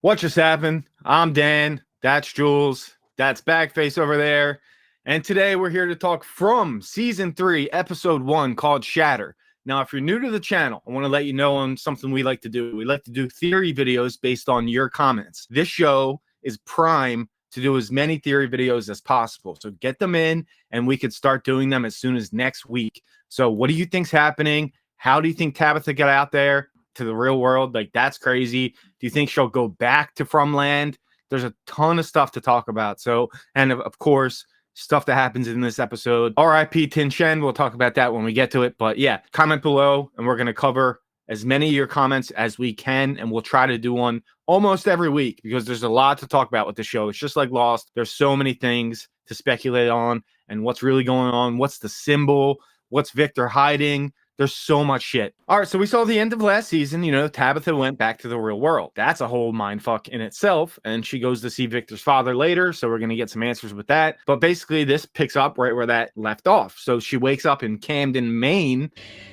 What just happened? I'm Dan. That's Jules. That's Bag Face over there. And today we're here to talk from season 3, episode 1, called Shatter. Now, if you're new to the channel, I want to let you know on something we like to do. We like to do theory videos based on your comments. This show is prime to do as many theory videos as possible. So get them in and we could start doing them as soon as next week. So what do you think's happening? How do you think Tabitha got out there to the real world? Like, that's crazy. Do you think she'll go back to Fromland? There's a ton of stuff to talk about. So, and of course, stuff that happens in this episode. R.I.P. Tin Shen. We'll talk about that when we get to it. But yeah, comment below and we're going to cover as many of your comments as we can. And we'll try to do one almost every week because there's a lot to talk about with the show. It's just like Lost. There's so many things to speculate on and what's really going on. What's the symbol? What's Victor hiding? There's so much shit. All right, so we saw the end of last season. You know, Tabitha went back to the real world. That's a whole mindfuck in itself. And she goes to see Victor's father later. So we're going to get some answers with that. But basically, this picks up right where that left off. So she wakes up in Camden, Maine.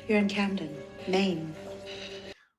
You're in Camden, Maine.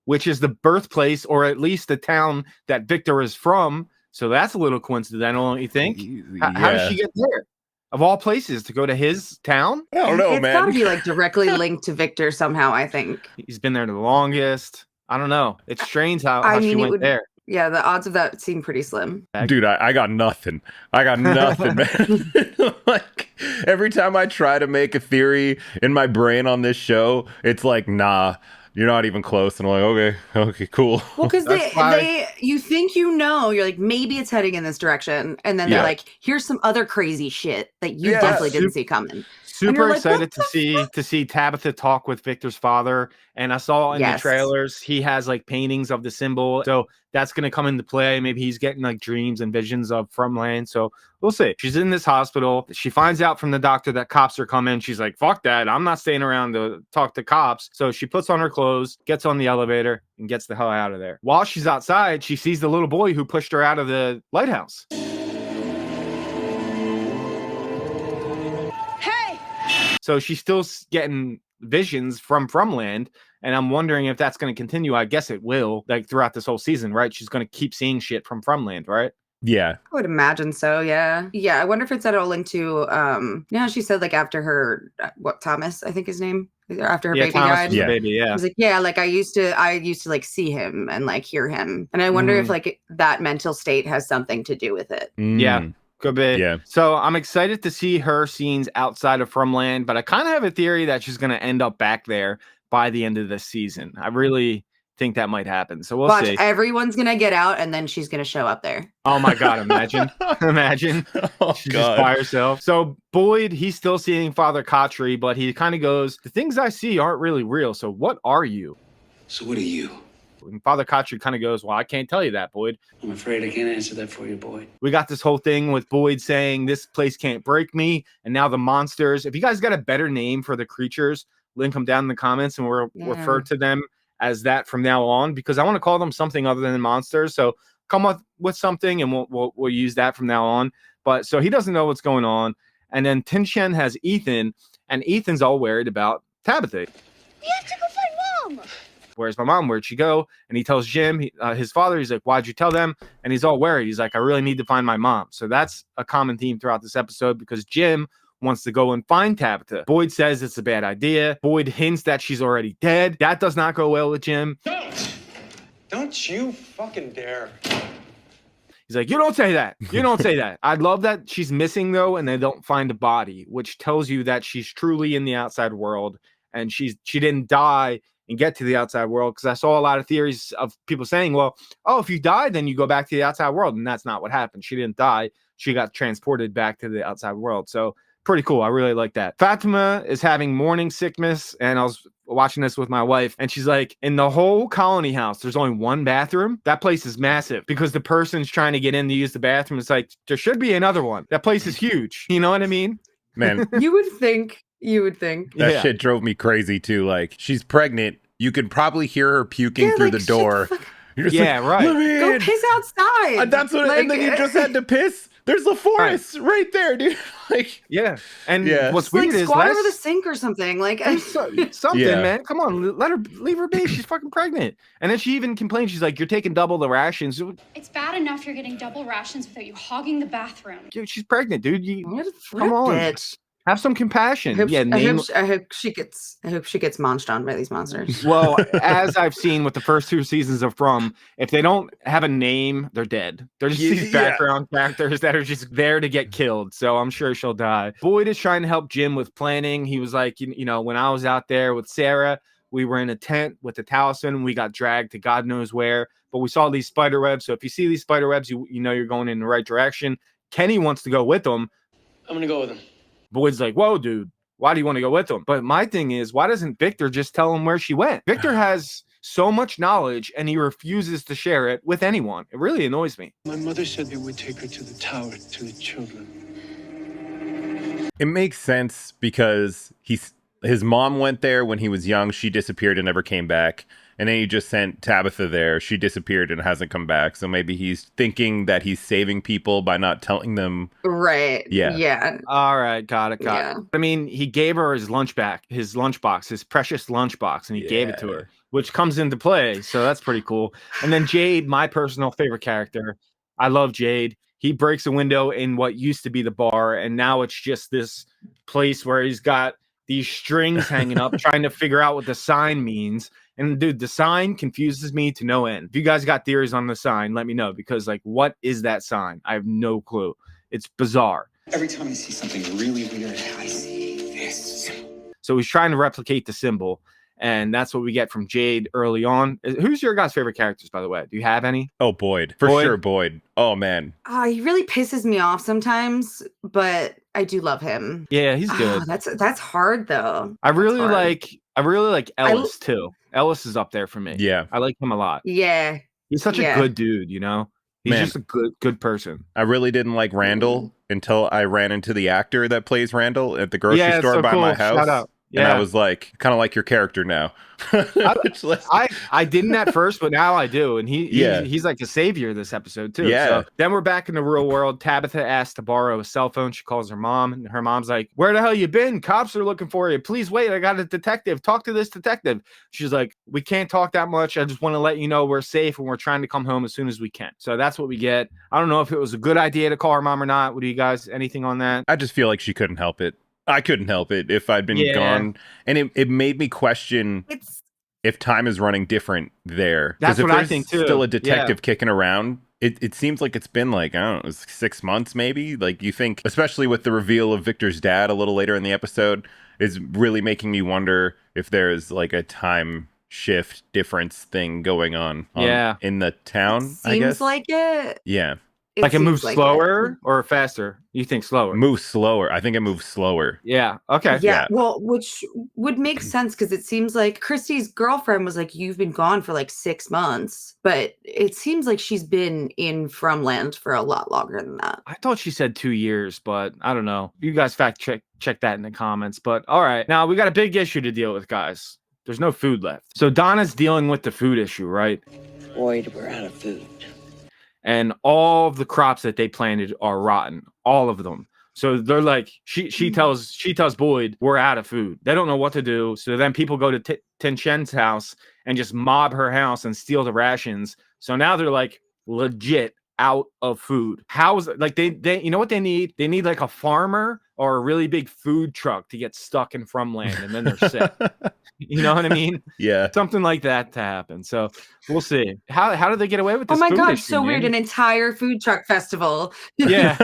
Which is the birthplace, or at least the town that Victor is from. So that's a little coincidental, don't you think? Yeah. How did she get there? Of all places, to go to his town? I don't know, It's man. gotta be like directly linked to Victor somehow, I think. He's been there the longest. I don't know. It's strange how I mean, she went there. Yeah, the odds of that seem pretty slim. Dude, I got nothing. I got nothing, man. Like, every time I try to make a theory in my brain on this show, it's like, nah, you're not even close. And I'm like, okay, cool. Well, because That's you think you know, you're like, maybe it's heading in this direction. And then they're like, here's some other crazy shit that you definitely didn't see coming. Super like, excited to see Tabitha talk with Victor's father. And I saw in the trailers, he has like paintings of the symbol. So that's going to come into play. Maybe he's getting like dreams and visions of Fromland. So we'll see. She's in this hospital. She finds out from the doctor that cops are coming. She's like, fuck that. I'm not staying around to talk to cops. So she puts on her clothes, gets on the elevator, and gets the hell out of there. While she's outside, she sees the little boy who pushed her out of the lighthouse. So she's still getting visions from Fromland, and I'm wondering if that's going to continue. I guess it will, like throughout this whole season, right? She's going to keep seeing shit from Fromland, right? Yeah. I would imagine so, yeah. Yeah, I wonder if it's at all into, she said like after her, Thomas, I think his name, after her baby Thomas died. Yeah, baby, yeah. I was like, yeah, like I used to like see him and like hear him. And I wonder if like that mental state has something to do with it. Yeah. Could be. Yeah. So I'm excited to see her scenes outside of Fromland, but I kind of have a theory that she's going to end up back there by the end of this season. I really think that might happen. So we'll see. Everyone's going to get out and then she's going to show up there. Oh my God. Imagine. Imagine. Oh, She's just by herself. So Boyd, he's still seeing Father Kotri, but he kind of goes, the things I see aren't really real. So what are you? So what are you? And Father Kotri kind of goes, well, I can't tell you that, Boyd. I'm afraid I can't answer that for you, Boyd. We got this whole thing with Boyd saying this place can't break me. And now the monsters. If you guys got a better name for the creatures, link them down in the comments and we'll refer to them as that from now on, because I want to call them something other than monsters. So come up with something and we'll use that from now on. But so he doesn't know what's going on. And then Tin Shen has Ethan, and Ethan's all worried about Tabitha. We have to go find Mom. Where's my mom? Where'd she go? And he tells Jim, his father, he's like, why'd you tell them? And he's all worried. He's like, I really need to find my mom. So that's a common theme throughout this episode because Jim wants to go and find Tabitha. Boyd says it's a bad idea. Boyd hints that she's already dead. That does not go well with Jim. Don't you fucking dare. He's like, you don't say that. You don't say that. I love that she's missing, though, and they don't find a body, which tells you that she's truly in the outside world and she didn't die and get to the outside world, because I saw a lot of theories of people saying, well, if you die, then you go back to the outside world. And that's not what happened. She didn't die. She got transported back to the outside world. So pretty cool. I really like that. Fatima is having morning sickness, and I was watching this with my wife, and she's like, in the whole colony house, there's only one bathroom. That place is massive because the person's trying to get in to use the bathroom. It's like, there should be another one. That place is huge. You know what I mean? Man. You would think. That shit drove me crazy too. Like, she's pregnant. You could probably hear her puking through the door. You're just right. Go piss outside. That's what. And then you just had to piss. There's the forest right there, dude. Like, Yeah. And Yeah. what's Just like weird is squat over the last, sink or something. Like, something, Yeah. man. Come on, leave her be. She's fucking pregnant. And then she even complains. She's like, "You're taking double the rations." It's bad enough you're getting double rations without you hogging the bathroom. Dude, she's pregnant, dude. what a Come on. bitch. Have some I compassion. hope, Yeah, I, name. hope she gets munched on by these monsters. Well, as I've seen with the first 2 seasons of From, if they don't have a name, they're dead. They're just these Yeah. background characters that are just there to get killed. So I'm sure she'll die. Boyd is trying to help Jim with planning. He was like, you know, when I was out there with Sarah, we were in a tent with the talisman and we got dragged to God knows where. But we saw these spider webs. So if you see these spider webs, you know you're going in the right direction. Kenny wants to go with them. I'm gonna go with him. Boyd's like, whoa, dude, why do you want to go with him? But my thing is, why doesn't Victor just tell him where she went? Victor has so much knowledge and he refuses to share it with anyone. It really annoys me. My mother said they would take her to the tower to the children. It makes sense because his mom went there when he was young. She disappeared and never came back. And then he just sent Tabitha there. She disappeared and hasn't come back. So maybe he's thinking that he's saving people by not telling them. Right. Yeah. Yeah. All right, got it. Yeah. I mean, he gave her his lunchbox, his precious lunchbox, and he gave it to her, which comes into play. So that's pretty cool. And then Jade, my personal favorite character. I love Jade. He breaks a window in what used to be the bar, and now it's just this place where he's got these strings hanging up, trying to figure out what the sign means. And dude, the sign confuses me to no end. If you guys got theories on the sign, let me know, because like, what is that sign? I have no clue. It's bizarre. Every time I see something really weird, I see this. So he's trying to replicate the symbol, and that's what we get from Jade early on. Who's your guys' favorite characters, by the way? Do you have any? Oh, Boyd. For sure, Boyd. Oh, man. He really pisses me off sometimes, but I do love him. Yeah, he's good. That's hard though. I really hard. like Ellis too. Ellis is up there for me. Yeah. I like him a lot. Yeah. He's such a good dude, you know? He's Man. just a good person. I really didn't like Randall until I ran into the actor that plays Randall at the grocery Yeah, it's store so by cool. my house. Shout out. And Yeah. I was like, kind of like your character now. I didn't at first, but now I do. And Yeah. he's like the savior of this episode too. Yeah. So then we're back in the real world. Tabitha asks to borrow a cell phone. She calls her mom, and her mom's like, "Where the hell you been? Cops are looking for you. Please wait. I got a detective. Talk to this detective." She's like, "We can't talk that much. I just want to let you know we're safe and we're trying to come home as soon as we can." So that's what we get. I don't know if it was a good idea to call her mom or not. What do you guys, anything on that? I just feel like she couldn't help it. I couldn't help it if I'd been gone. And it made me question if time is running different there. That's if what I there's think too. Still a detective kicking around. It seems like it's been like, I don't know, 6 months maybe. Like you think, especially with the reveal of Victor's dad a little later in the episode, is really making me wonder if there's like a time shift difference thing going on in the town. I guess. Seems like it. Yeah. Like it moves seems like slower or faster? You think slower? Moves slower. I think it moves slower. Yeah. Okay. Yeah. Well, which would make sense because it seems like Christy's girlfriend was like, "You've been gone for like 6 months," but it seems like she's been in Fromland for a lot longer than that. I thought she said 2 years, but I don't know. You guys fact check that in the comments. But all right, now we got a big issue to deal with, guys. There's no food left. So Donna's dealing with the food issue, right? Boyd, we're out of food. And all of the crops that they planted are rotten, all of them. So they're like, she tells Boyd, "We're out of food." They don't know what to do. So then people go to Tin Shen's house and just mob her house and steal the rations. So now they're like legit out of food. How's like they you know what they need? They need like a farmer or a really big food truck to get stuck in Fromland, and then they're set. You know what I mean? Yeah. Something like that to happen. So we'll see. How do they get away with this? Oh my food god, issue, so man? weird! An entire food truck festival. Yeah,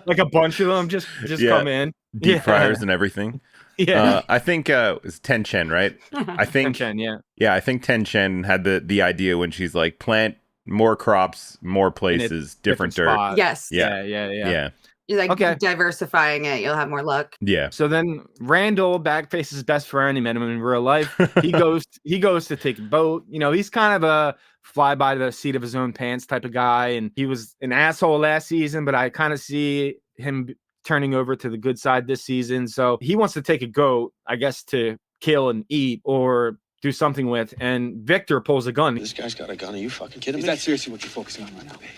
like a bunch of them just come in. Deep fryers and everything. Yeah. I think it's Ten Chen, right? I think Ten Chen, Yeah, I think Ten Chen had the idea when she's like, plant more crops, more places, different dirt. spot. Yes. Yeah. You're like Okay. diversifying it, you'll have more luck. Yeah. So then Randall, Bagface's best friend, he met him in real life. He goes to take a boat. You know, he's kind of a fly by the seat of his own pants type of guy, and he was an asshole last season, but I kind of see him turning over to the good side this season. So he wants to take a goat, I guess, to kill and eat or do something with. And Victor pulls a gun. This guy's got a gun. Are you fucking kidding Is me? that seriously what you're focusing on right now, babe?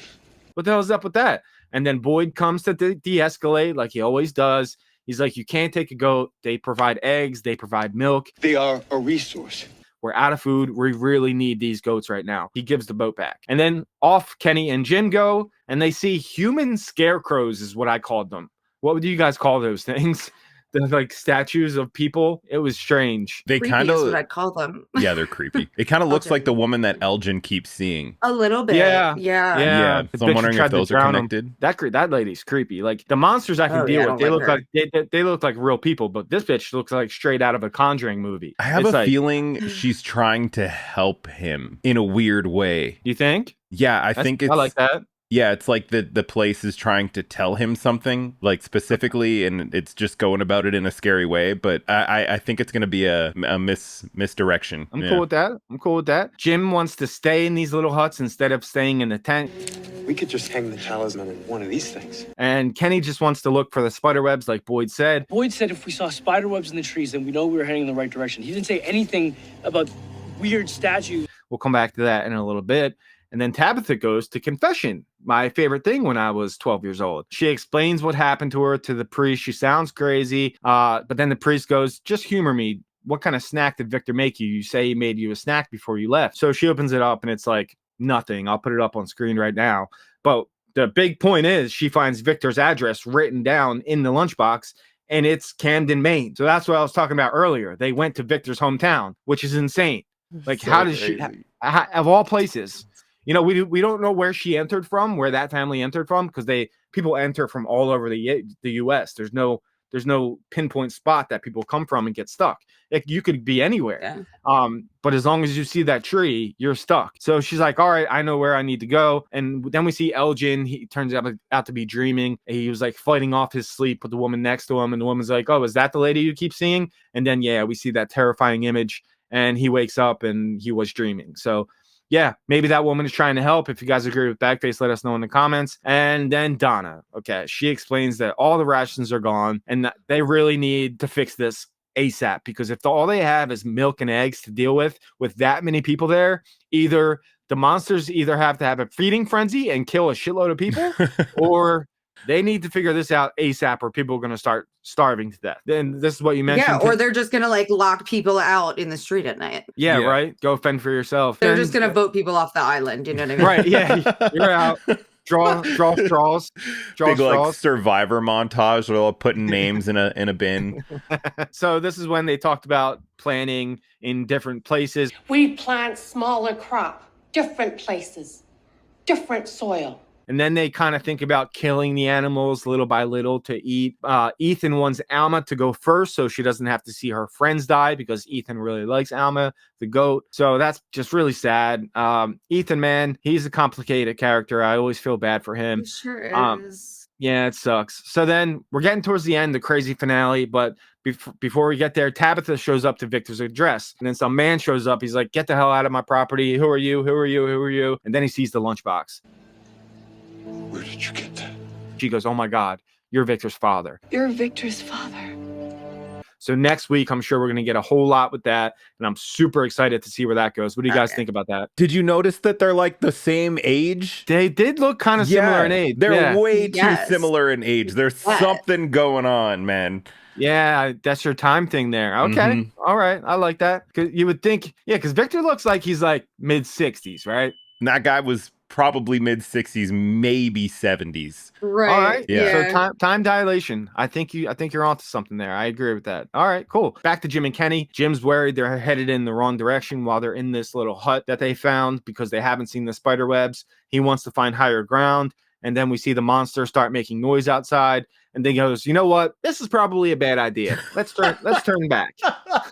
What the hell is up with that? And then Boyd comes to de-escalate like he always does. He's like, you can't take a goat. They provide eggs. They provide milk. They are a resource. We're out of food. We really need these goats right now. He gives the boat back. And then off Kenny and Jim go, and they see human scarecrows is what I called them. What would you guys call those things? The like statues of people. It was strange. They Creepy kind is of, what I'd call them. yeah, they're creepy. It kind of looks Okay. like the woman that Elgin keeps seeing. A little bit. Yeah. Yeah. Yeah, The so I'm bitch wondering tried if to those are drown 'em. connected. That lady's creepy. Like the monsters I can Oh, deal yeah, I with. don't They like look like they look like real people, but this bitch looks like straight out of a Conjuring movie. I have It's a like, feeling she's trying to help him in a weird way. You think? Yeah, I think it's I like that. yeah, it's like the place is trying to tell him something, like specifically, and it's just going about it in a scary way. But I think it's going to be a misdirection. I'm Yeah. cool with that. I'm cool with that. Jim wants to stay in these little huts instead of staying in the tent. We could just hang the talisman in one of these things. And Kenny just wants to look for the spider webs, like Boyd said. Boyd said if we saw spider webs in the trees, then we know we were heading in the right direction. He didn't say anything about weird statues. We'll come back to that in a little bit. And then Tabitha goes to confession, my favorite thing when I was 12 years old. She explains what happened to her to the priest. She sounds crazy, but then the priest goes, just humor me. What kind of snack did Victor make you? You say he made you a snack before you left. So she opens it up and it's like nothing. I'll put it up on screen right now. But the big point is she finds Victor's address written down in the lunchbox, and it's Camden, Maine. So that's what I was talking about earlier. They went to Victor's hometown, which is insane. Like, So how does crazy. she, of all places, you know, we don't know where she entered from, where that family entered from, because people enter from all over the U.S. There's no pinpoint spot that people come from and get stuck. You could be anywhere. Yeah. But as long as you see that tree, you're stuck. So she's like, all right, I know where I need to go. And then we see Elgin. He turns out to be dreaming. He was like fighting off his sleep with the woman next to him. And the woman's like, oh, is that the lady you keep seeing? And then, yeah, we see that terrifying image. And he wakes up and he was dreaming. So yeah, maybe that woman is trying to help. If you guys agree with Bagface, let us know in the comments. And then Donna, okay, she explains that all the rations are gone and that they really need to fix this ASAP, because if all they have is milk and eggs to deal with that many people there, either the monsters have to have a feeding frenzy and kill a shitload of people, or they need to figure this out ASAP, or people are going to start starving to death. Then this is what you mentioned. Yeah, or they're just gonna like lock people out in the street at night. Yeah, Yeah. right. Go fend for yourself. They're And- just gonna vote people off the island. You know what I mean? right. Yeah, you're out. Draw straws. Draw Big like straws. survivor montage where they're all putting names in a bin. So this is when they talked about planting in different places. We plant smaller crop, different places, different soil. And then they kind of think about killing the animals little by little to eat. Ethan wants Alma to go first so she doesn't have to see her friends die, because Ethan really likes Alma, the goat. So that's just really sad. Ethan, man, he's a complicated character. I always feel bad for him. It sure is. Yeah, it sucks. So then we're getting towards the end, the crazy finale. But before we get there, Tabitha shows up to Victor's address. And then some man shows up. He's like, get the hell out of my property. Who are you? Who are you? Who are you? And then he sees the lunchbox. Where did you get that? She goes, oh my God, you're Victor's father. You're Victor's father. So next week, I'm sure we're going to get a whole lot with that. And I'm super excited to see where that goes. What do you guys Okay. think about that? Did you notice that they're like the same age? They did look kind of similar in age. They're yeah. way too Yes. similar in age. There's Yes. something going on, man. Yeah, that's your time thing there. Okay. Mhm. All right. I like that. 'Cause you would think, yeah, because Victor looks like he's like mid 60s, right? And that guy was probably mid 60s, maybe 70s. Right. All right. Yeah. So time dilation. I think you're onto something there. I agree with that. All right, cool. Back to Jim and Kenny. Jim's worried they're headed in the wrong direction while they're in this little hut that they found because they haven't seen the spider webs. He wants to find higher ground. And then we see the monster start making noise outside. And then he goes, you know what? This is probably a bad idea. Let's turn back.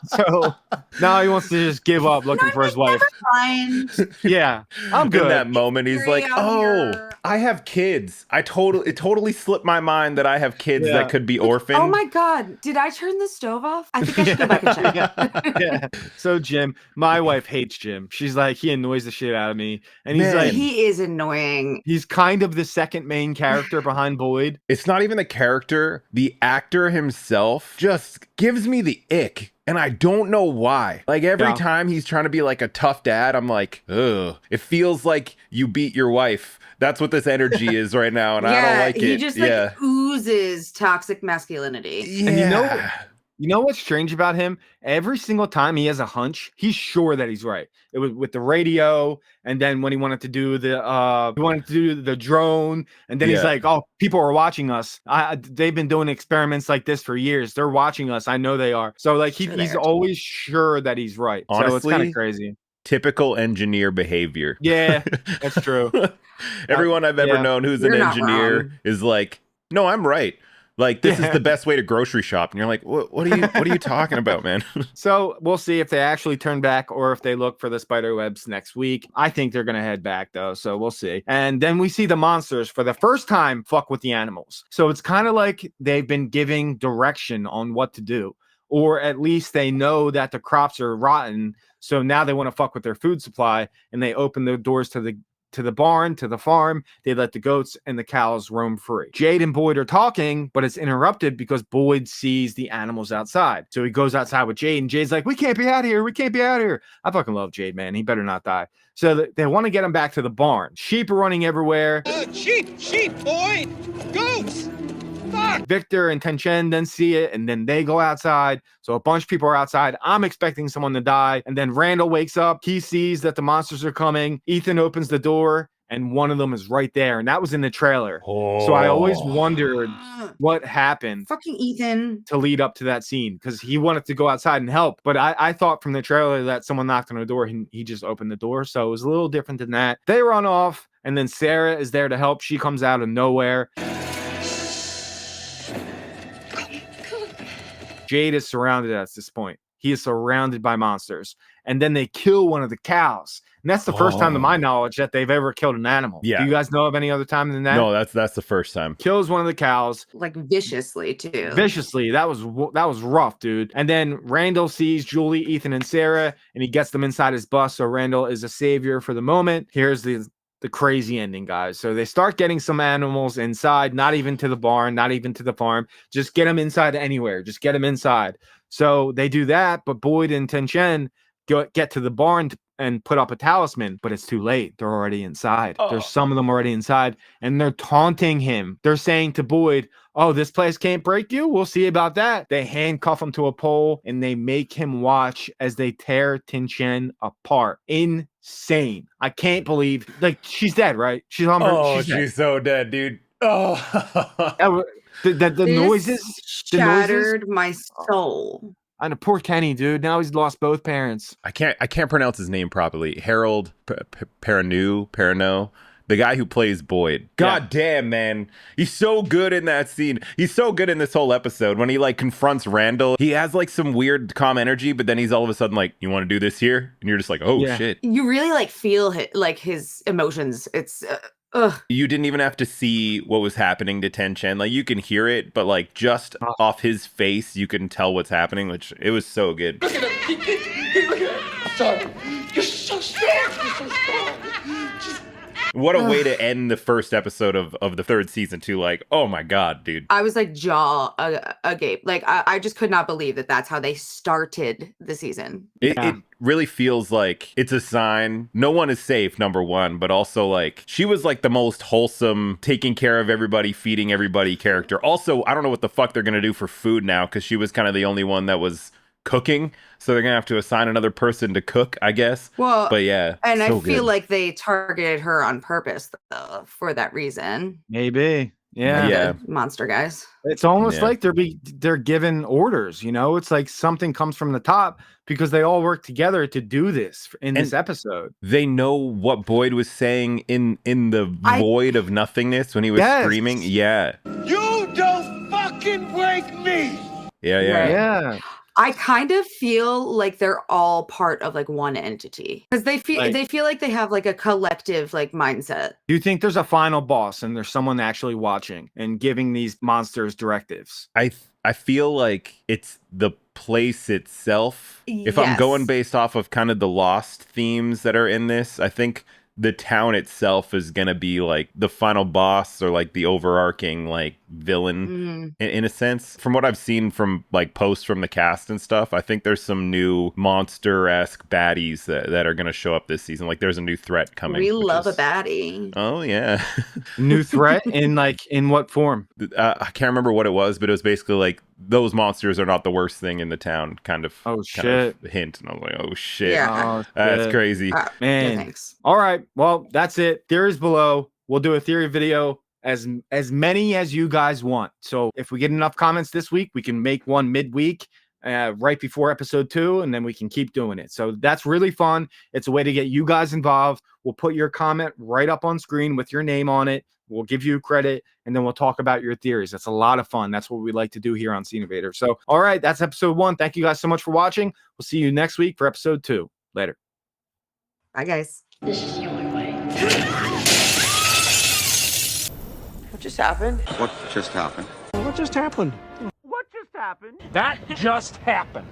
So now he wants to just give up looking for his wife. Fine. Yeah, I'm good. In that moment, he's like, Scary out "Oh, here." I have kids. It totally slipped my mind that I have kids Yeah. that could be orphaned." Oh my God. Did I turn the stove off? I think I should go back and check. Yeah. So Jim, my wife hates Jim. She's like, he annoys the shit out of me. And he's Man. like, He is annoying. he's kind of the second main character behind Boyd. It's not even the character. The actor himself just gives me the ick. and I don't know why. Like every Yeah. time he's trying to be like a tough dad, I'm like, ugh. It feels like you beat your wife. That's what this energy is right now, and I don't like he it. just like oozes toxic masculinity. Yeah. And you know what's strange about him? Every single time he has a hunch, he's sure that he's right. It was with the radio, and then when he wanted to do the drone, and then he's like, "Oh, people are watching us. They've been doing experiments like this for years. They're watching us. I know they are." So like he's always sure that he's right. Honestly, so it's kind of crazy. Typical engineer behavior. Yeah, that's true. Everyone I've ever known who's an engineer is like, "No, I'm right. Like this is the best way to grocery shop." And you're like, what are you talking about, man? So we'll see if they actually turn back or if they look for the spider webs next week. I think they're going to head back though. So we'll see. And then we see the monsters for the first time fuck with the animals. So it's kind of like they've been giving direction on what to do, or at least they know that the crops are rotten. So now they want to fuck with their food supply, and they open the doors to the barn, to the farm. They let the goats and the cows roam free. Jade and Boyd are talking, but it's interrupted because Boyd sees the animals outside. So he goes outside with Jade, and Jade's like, "We can't be out here. We can't be out here." I fucking love Jade, man. He better not die. So they want to get him back to the barn. Sheep are running everywhere. Sheep, Boyd! Goats! Fuck! Victor and Tenchen then see it, and then they go outside. So a bunch of people are outside. I'm expecting someone to die. And then Randall wakes up. He sees that the monsters are coming. Ethan opens the door, and one of them is right there. And that was in the trailer. So I always wondered what happened. Fucking Ethan. To lead up to that scene, because he wanted to go outside and help. But I thought from the trailer that someone knocked on the door. He just opened the door. So it was a little different than that. They run off, and then Sarah is there to help. She comes out of nowhere. Jade is surrounded at this point. He is surrounded by monsters. And then they kill one of the cows. And that's the first time, to my knowledge, that they've ever killed an animal. Yeah. Do you guys know of any other time than that? No, that's the first time. Kills one of the cows. Like viciously, too. Viciously. That was rough, dude. And then Randall sees Julie, Ethan, and Sarah, and he gets them inside his bus. So Randall is a savior for the moment. Here's the crazy ending, guys. So they start getting some animals inside, not even to the barn, not even to the farm. Just get them inside anywhere. Just get them inside. So they do that, but Boyd and Tenchen get to the barn and put up a talisman, but it's too late. They're already inside. There's some of them already inside, and they're taunting him. They're saying to Boyd, "Oh, this place can't break you? We'll see about that." They handcuff him to a pole, and they make him watch as they tear Tenchen apart. Insane. I can't believe, like, she's dead, right? She's on her. She's so dead, dude. Oh. The noises shattered my soul. And a poor Kenny, dude. Now he's lost both parents. I can't pronounce his name properly. Harold Perrineau, the guy who plays Boyd. God damn, man. He's so good in that scene. He's so good in this whole episode. When he like confronts Randall, he has like some weird calm energy, but then he's all of a sudden like, "You want to do this here?" And you're just like, "Oh shit." You really like feel his emotions. It's You didn't even have to see what was happening to Tenchen. Like you can hear it, but like just off his face, you can tell what's happening, which it was so good. Look at him! Look at him! Son, you're so strong! You're so strong! What a way to end the first episode of the third season too. Like, oh my God, dude. I was like jaw agape. Like I just could not believe that that's how they started the season. It really feels like it's a sign. No one is safe, number one, but also like she was like the most wholesome, taking care of everybody, feeding everybody character. Also, I don't know what the fuck they're going to do for food now, because she was kind of the only one that was cooking, so they're gonna have to assign another person to cook, I guess. Well, but yeah, and so I feel like they targeted her on purpose though, for that reason. Maybe. Yeah. Monster guys. It's almost like they're given orders, you know? It's like something comes from the top, because they all work together to do this in this episode. They know what Boyd was saying in the void of nothingness when he was screaming. Yeah. You don't fucking wake me! Yeah. I kind of feel like they're all part of like one entity, because they feel like they have like a collective like mindset. Do you think there's a final boss and there's someone actually watching and giving these monsters directives? I feel like it's the place itself. If I'm going based off of kind of the Lost themes that are in this, I think the town itself is gonna be like the final boss or like the overarching like villain in a sense. From what I've seen from like posts from the cast and stuff, I think there's some new monster-esque baddies that are gonna show up this season. Like there's a new threat coming. We love a baddie. Oh yeah. New threat in what form? I can't remember what it was, but it was basically like those monsters are not the worst thing in the town kind of hint. And I was like, oh shit. Yeah. That's crazy. Man. Yeah, thanks. All right. Well, that's it. Theories below. We'll do a theory video as many as you guys want. So if we get enough comments this week, we can make one midweek right before episode 2, and then we can keep doing it. So that's really fun. It's a way to get you guys involved. We'll put your comment right up on screen with your name on it. We'll give you credit, and then we'll talk about your theories. That's a lot of fun. That's what we like to do here on Scenovator. So, all right, that's episode 1. Thank you guys so much for watching. We'll see you next week for episode 2. Later. Bye, guys. This is the only way. What just happened? What just happened? What just happened? That just happened.